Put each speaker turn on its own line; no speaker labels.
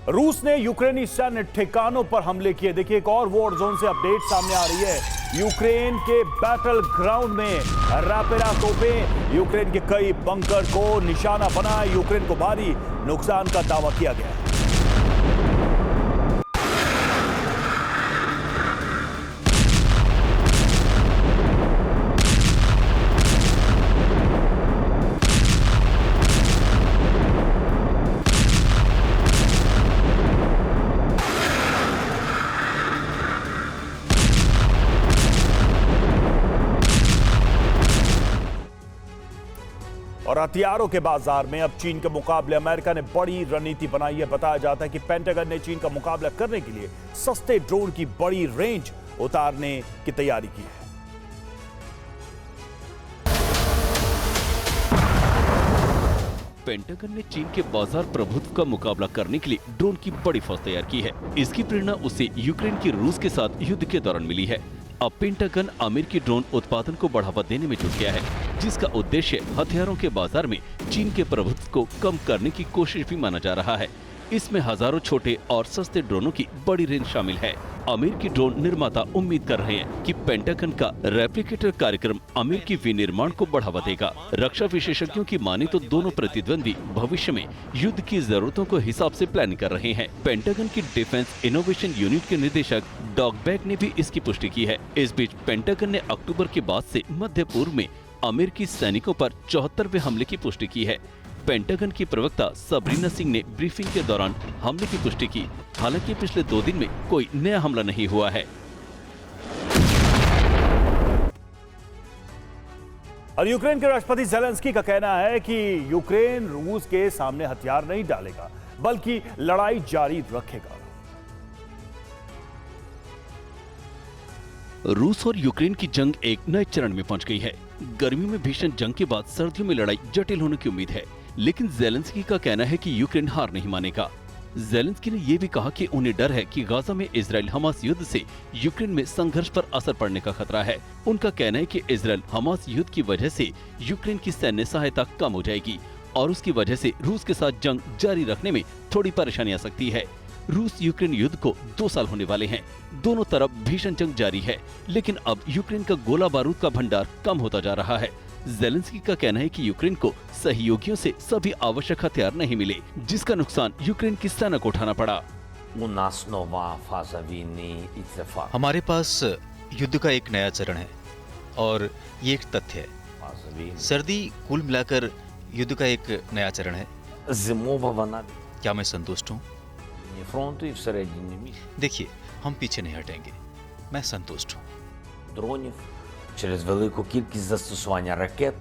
रूस ने यूक्रेनी सैन्य ठिकानों पर हमले किए। देखिए एक और वॉर जोन से अपडेट सामने आ रही है। यूक्रेन के बैटल ग्राउंड में रापेरा तोपें यूक्रेन के कई बंकर को निशाना बनाए। यूक्रेन को भारी नुकसान का दावा किया गया है। और हथियारों के बाजार में अब चीन के मुकाबले अमेरिका ने बड़ी रणनीति बनाई है। बताया जाता है कि पेंटागन ने चीन का मुकाबला करने के लिए सस्ते ड्रोन की बड़ी रेंज उतारने की तैयारी की है।
पेंटागन ने चीन के बाजार प्रभुत्व का मुकाबला करने के लिए ड्रोन की बड़ी फौज तैयार की है। इसकी प्रेरणा उसे यूक्रेन की रूस के साथ युद्ध के दौरान मिली है। अब पेंटागन अमेरिकी ड्रोन उत्पादन को बढ़ावा देने में जुट गया है, जिसका उद्देश्य हथियारों के बाजार में चीन के प्रभुत्व को कम करने की कोशिश भी माना जा रहा है। इसमें हजारों छोटे और सस्ते ड्रोनों की बड़ी रेंज शामिल है। अमेरिकी ड्रोन निर्माता उम्मीद कर रहे हैं कि पेंटागन का रेप्लिकेटर कार्यक्रम अमेरिकी विनिर्माण को बढ़ावा देगा। रक्षा विशेषज्ञों की माने तो दोनों प्रतिद्वंदी भविष्य में युद्ध की जरूरतों को हिसाब से प्लानिंग कर रहे हैं। पेंटागन की डिफेंस इनोवेशन यूनिट के निदेशक डॉग बैग ने भी इसकी पुष्टि की है। इस बीच पेंटागन ने अक्टूबर के बाद से मध्य पूर्व में अमेरिकी सैनिकों पर 74वें हमले की पुष्टि की है। पेंटागन की प्रवक्ता सबरीना सिंह ने ब्रीफिंग के दौरान हमले की पुष्टि की। हालांकि पिछले 2 दिन में कोई नया हमला नहीं हुआ है।
और यूक्रेन के राष्ट्रपति ज़ेलेंस्की का कहना है कि यूक्रेन रूस के सामने हथियार नहीं डालेगा, बल्कि लड़ाई जारी रखेगा।
रूस और यूक्रेन की जंग एक नए चरण में पहुंच गई है। गर्मियों में भीषण जंग के बाद सर्दियों में लड़ाई जटिल होने की उम्मीद है, लेकिन ज़ेलेंस्की का कहना है कि यूक्रेन हार नहीं मानेगा। ज़ेलेंस्की ने यह भी कहा कि उन्हें डर है कि गाजा में इजराइल हमास युद्ध से यूक्रेन में संघर्ष पर असर पड़ने का खतरा है। उनका कहना है कि इजराइल हमास युद्ध की वजह से यूक्रेन की सैन्य सहायता कम हो जाएगी और उसकी वजह से रूस के साथ जंग जारी रखने में थोड़ी परेशानी आ सकती है। रूस यूक्रेन युद्ध को 2 साल होने वाले हैं। दोनों तरफ भीषण जंग जारी है, लेकिन अब यूक्रेन का गोला बारूद का भंडार कम होता जा रहा है। ज़ेलेंस्की का कहना है कि यूक्रेन को सहयोगियों से सभी आवश्यक हथियार नहीं मिले, जिसका नुकसान यूक्रेन की सेना को उठाना पड़ा।
हमारे पास युद्ध का एक नया चरण है और ये एक तथ्य है। सर्दी कुल मिलाकर युद्ध का एक नया चरण है। क्या मैं संतुष्ट हूँ? देखिए, हम पीछे नहीं हटेंगे। मैं संतुष्ट हूँ।
Дронів через велику кількість застосування ракет